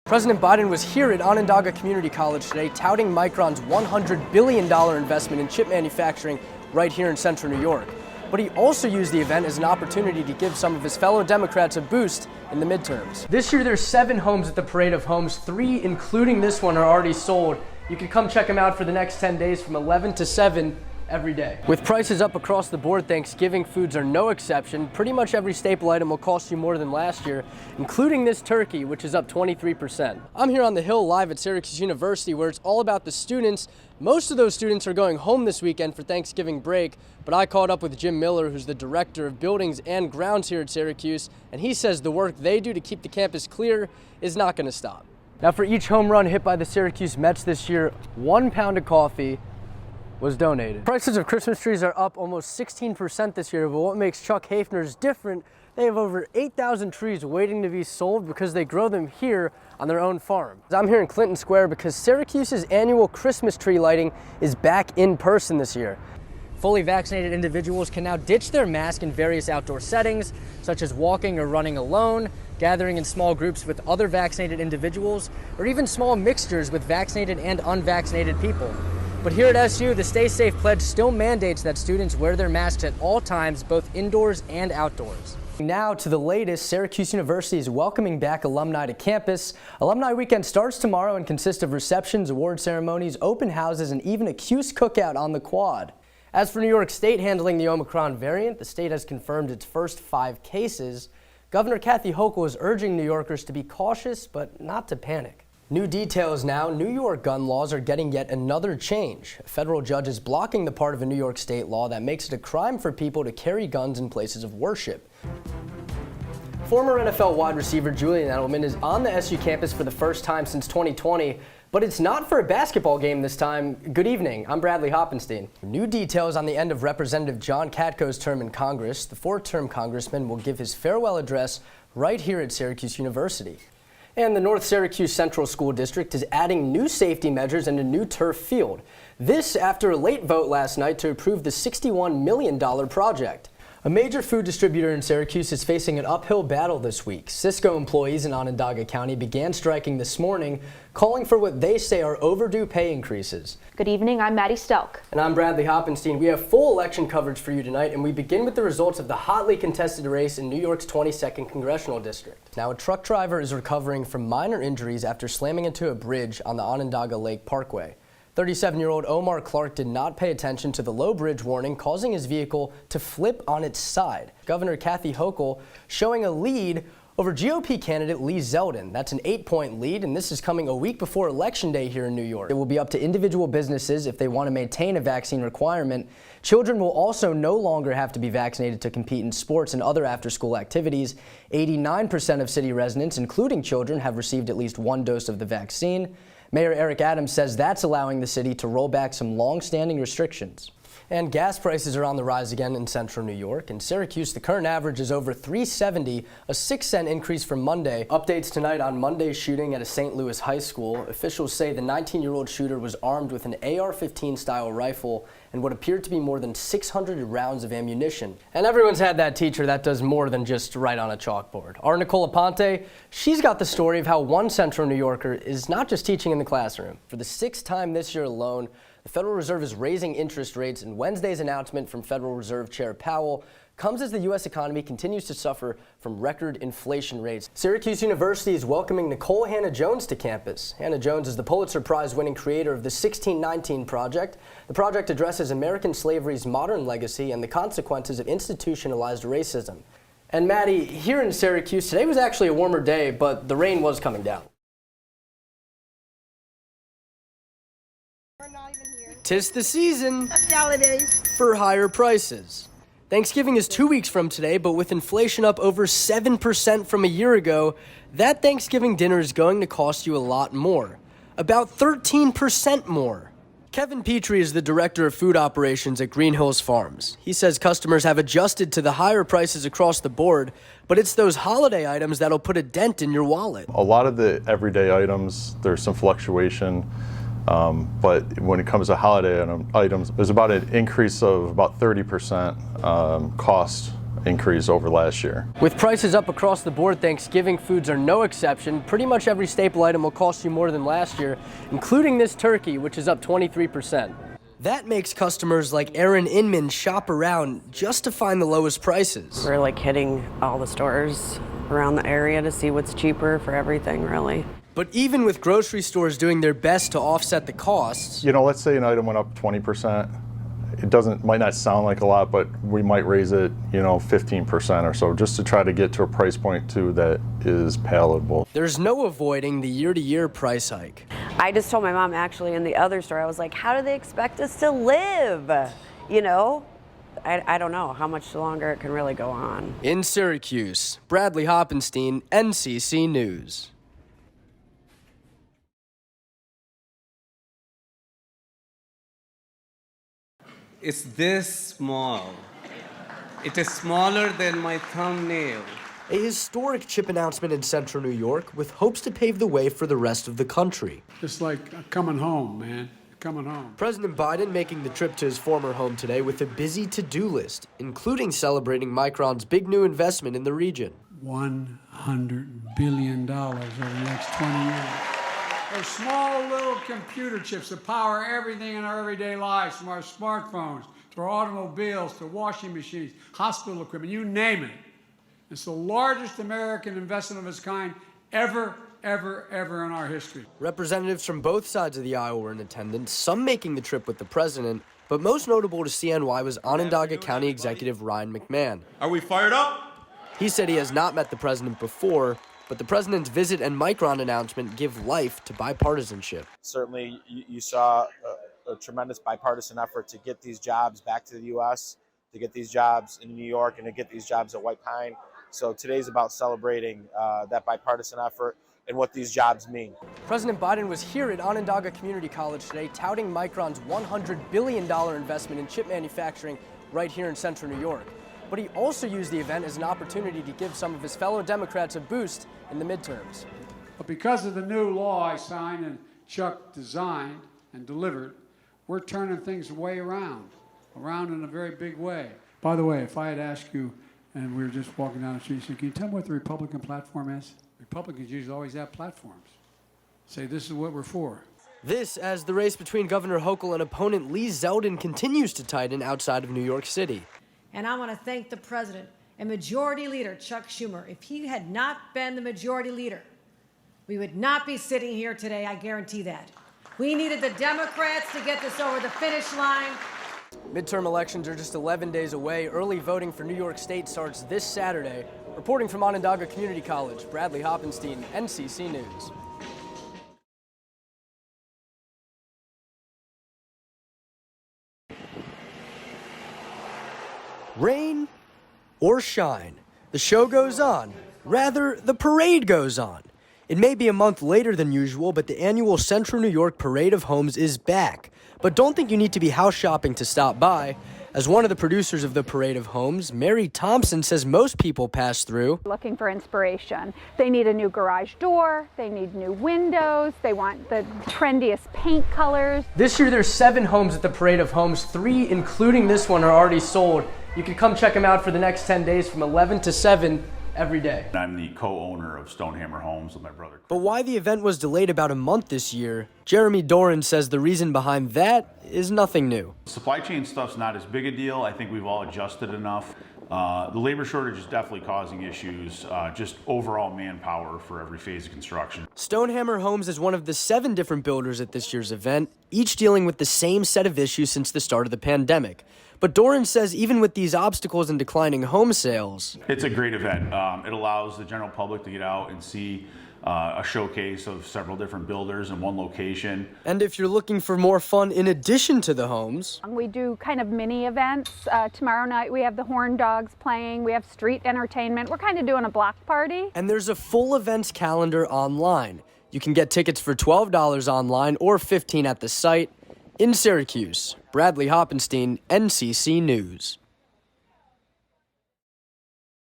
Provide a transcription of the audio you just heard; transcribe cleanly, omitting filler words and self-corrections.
President Biden was here at Onondaga Community College today touting Micron's $100 billion investment in chip manufacturing right here in central New York. But he also used the event as an opportunity to give some of his fellow Democrats a boost in the midterms. This year there's 7 homes at the Parade of Homes. 3, including this one, are already sold. You can come check them out for the next 10 days from 11 to 7 every day. With prices up across the board, Thanksgiving foods are no exception. Pretty much every staple item will cost you more than last year, including this turkey, which is up 23%. I'm here on the Hill live at Syracuse University, where it's all about the students. Most of those students are going home this weekend for Thanksgiving break, but I caught up with Jim Miller, who's the director of buildings and grounds here at Syracuse, and he says the work they do to keep the campus clear is not going to stop. Now, for each home run hit by the Syracuse Mets this year, 1 pound of coffee was donated. Prices of Christmas trees are up almost 16% this year, but what makes Chuck Hafner's different, they have over 8,000 trees waiting to be sold because they grow them here on their own farm. I'm here in Clinton Square because Syracuse's annual Christmas tree lighting is back in person this year. Fully vaccinated individuals can now ditch their mask in various outdoor settings, such as walking or running alone, gathering in small groups with other vaccinated individuals, or even small mixtures with vaccinated and unvaccinated people. But here at SU, the Stay Safe Pledge still mandates that students wear their masks at all times, both indoors and outdoors. Now to the latest, Syracuse University is welcoming back alumni to campus. Alumni Weekend starts tomorrow and consists of receptions, award ceremonies, open houses, and even a Cuse cookout on the quad. As for New York State handling the Omicron variant, the state has confirmed its first 5 cases. Governor Kathy Hochul is urging New Yorkers to be cautious, but not to panic. New details now. New York gun laws are getting yet another change. A federal judge is blocking the part of a New York state law that makes it a crime for people to carry guns in places of worship. Former NFL wide receiver Julian Edelman is on the SU campus for the first time since 2020, but it's not for a basketball game this time. Good evening, I'm Bradley Hoppenstein. New details on the end of Representative John Katko's term in Congress. The 4th-term congressman will give his farewell address right here at Syracuse University. And the North Syracuse Central School District is adding new safety measures and a new turf field. This after a late vote last night to approve the $61 million project. A major food distributor in Syracuse is facing an uphill battle this week. Cisco employees in Onondaga County began striking this morning, calling for what they say are overdue pay increases. Good evening, I'm Maddie Stelk. And I'm Bradley Hoppenstein. We have full election coverage for you tonight, and we begin with the results of the hotly contested race in New York's 22nd Congressional District. Now, a truck driver is recovering from minor injuries after slamming into a bridge on the Onondaga Lake Parkway. 37-year-old Omar Clark did not pay attention to the low bridge warning, causing his vehicle to flip on its side. Governor Kathy Hochul showing a lead over GOP candidate Lee Zeldin. That's an 8-point lead, and this is coming a week before Election Day here in New York. It will be up to individual businesses if they want to maintain a vaccine requirement. Children will also no longer have to be vaccinated to compete in sports and other after-school activities. 89% of city residents, including children, have received at least 1 dose of the vaccine. Mayor Eric Adams says that's allowing the city to roll back some long-standing restrictions. And gas prices are on the rise again in central New York. In Syracuse, the current average is over $3.70, a 6-cent increase from Monday. Updates tonight on Monday's shooting at a St. Louis high school. Officials say the 19-year-old shooter was armed with an AR-15 style rifle and what appeared to be more than 600 rounds of ammunition. And everyone's had that teacher that does more than just write on a chalkboard. Our Nicole Aponte, she's got the story of how one central New Yorker is not just teaching in the classroom. For the 6th time this year alone, the Federal Reserve is raising interest rates, and Wednesday's announcement from Federal Reserve Chair Powell comes as the U.S. economy continues to suffer from record inflation rates. Syracuse University is welcoming Nicole Hannah-Jones to campus. Hannah-Jones is the Pulitzer Prize-winning creator of the 1619 Project. The project addresses American slavery's modern legacy and the consequences of institutionalized racism. And Maddie, here in Syracuse, today was actually a warmer day, but the rain was coming down. We're not even here. 'Tis the season Holidays. for higher prices. Thanksgiving is 2 weeks from today, but with inflation up over 7% from a year ago, that Thanksgiving dinner is going to cost you a lot more. About 13% more. Kevin Petrie is the director of food operations at Green Hills Farms. He says customers have adjusted to the higher prices across the board, but it's those holiday items that'll put a dent in your wallet. A lot of the everyday items, there's some fluctuation. But when it comes to holiday items, there's about an increase of about 30% cost increase over last year. With prices up across the board, Thanksgiving foods are no exception. Pretty much every staple item will cost you more than last year, including this turkey, which is up 23%. That makes customers like Aaron Inman shop around just to find the lowest prices. We're like hitting all the stores around the area to see what's cheaper for everything, really. But even with grocery stores doing their best to offset the costs, You know, let's say an item went up 20%. Might not sound like a lot, but we might raise it, 15% or so, just to try to get to a price point too that is palatable. there's no avoiding the year-to-year price hike. I just told my mom actually in the other store, I was like, how do they expect us to live? I don't know how much longer it can really go on. In Syracuse, Bradley Hoppenstein, NCC News. It's this small. It is smaller than my thumbnail. A historic chip announcement in central New York with hopes to pave the way for the rest of the country. Just like coming home, man. Coming home. President Biden making the trip to his former home today with a busy to-do list, including celebrating Micron's big new investment in the region. $100 billion over the next 20 years. Those small little computer chips that power everything in our everyday lives, from our smartphones to our automobiles to washing machines, hospital equipment, you name it. It's the largest American investment of its kind ever in our history. Representatives from both sides of the aisle were in attendance, some making the trip with the president, but most notable to CNY was Onondaga County Executive Ryan McMahon. Are we fired up? He said he has not met the president before, but the president's visit and Micron announcement give life to bipartisanship. Certainly, you saw a tremendous bipartisan effort to get these jobs back to the U.S., to get these jobs in New York, and to get these jobs at White Pine. So today's about celebrating that bipartisan effort and what these jobs mean. President Biden was here at Onondaga Community College today touting Micron's $100 billion investment in chip manufacturing right here in central New York. But he also used the event as an opportunity to give some of his fellow Democrats a boost in the midterms. But because of the new law I signed and Chuck designed and delivered, we're turning things way around in a very big way. By the way, if I had asked you, and we were just walking down the street, so can you tell me what the Republican platform is? Republicans usually always have platforms. Say, this is what we're for. This as the race between Governor Hochul and opponent Lee Zeldin continues to tighten outside of New York City. And I want to thank the president and Majority Leader Chuck Schumer. If he had not been the Majority Leader, we would not be sitting here today, I guarantee that. We needed the Democrats to get this over the finish line. Midterm elections are just 11 days away. Early voting for New York State starts this Saturday. Reporting from Onondaga Community College, Bradley Hoppenstein, NCC News. Rain or shine, the show goes on. Rather, the parade goes on. It may be a month later than usual, but the annual Central New York Parade of Homes is back. But don't think you need to be house shopping to stop by. As one of the producers of the Parade of Homes, Mary Thompson says most people pass through looking for inspiration. They need a new garage door, they need new windows, they want the trendiest paint colors. This year there's 7 homes at the Parade of Homes. 3, including this one, are already sold. You can come check them out for the next 10 days from 11 to 7 every day. I'm the co-owner of Stonehammer Homes with my brother. But why the event was delayed about a month this year, Jeremy Doran says the reason behind that is nothing new. Supply chain stuff's not as big a deal. I think we've all adjusted enough. The labor shortage is definitely causing issues, just overall manpower for every phase of construction. Stonehammer Homes is one of the 7 different builders at this year's event, each dealing with the same set of issues since the start of the pandemic. But Doran says even with these obstacles and declining home sales, it's a great event. It allows the general public to get out and see a showcase of several different builders in one location. And if you're looking for more fun in addition to the homes, We do kind of mini events. Tomorrow night we have the Horn Dogs playing, we have street entertainment. We're kind of doing a block party. and there's a full events calendar online. You can get tickets for $12 online or $15 at the site. In Syracuse, Bradley Hoppenstein, NCC News.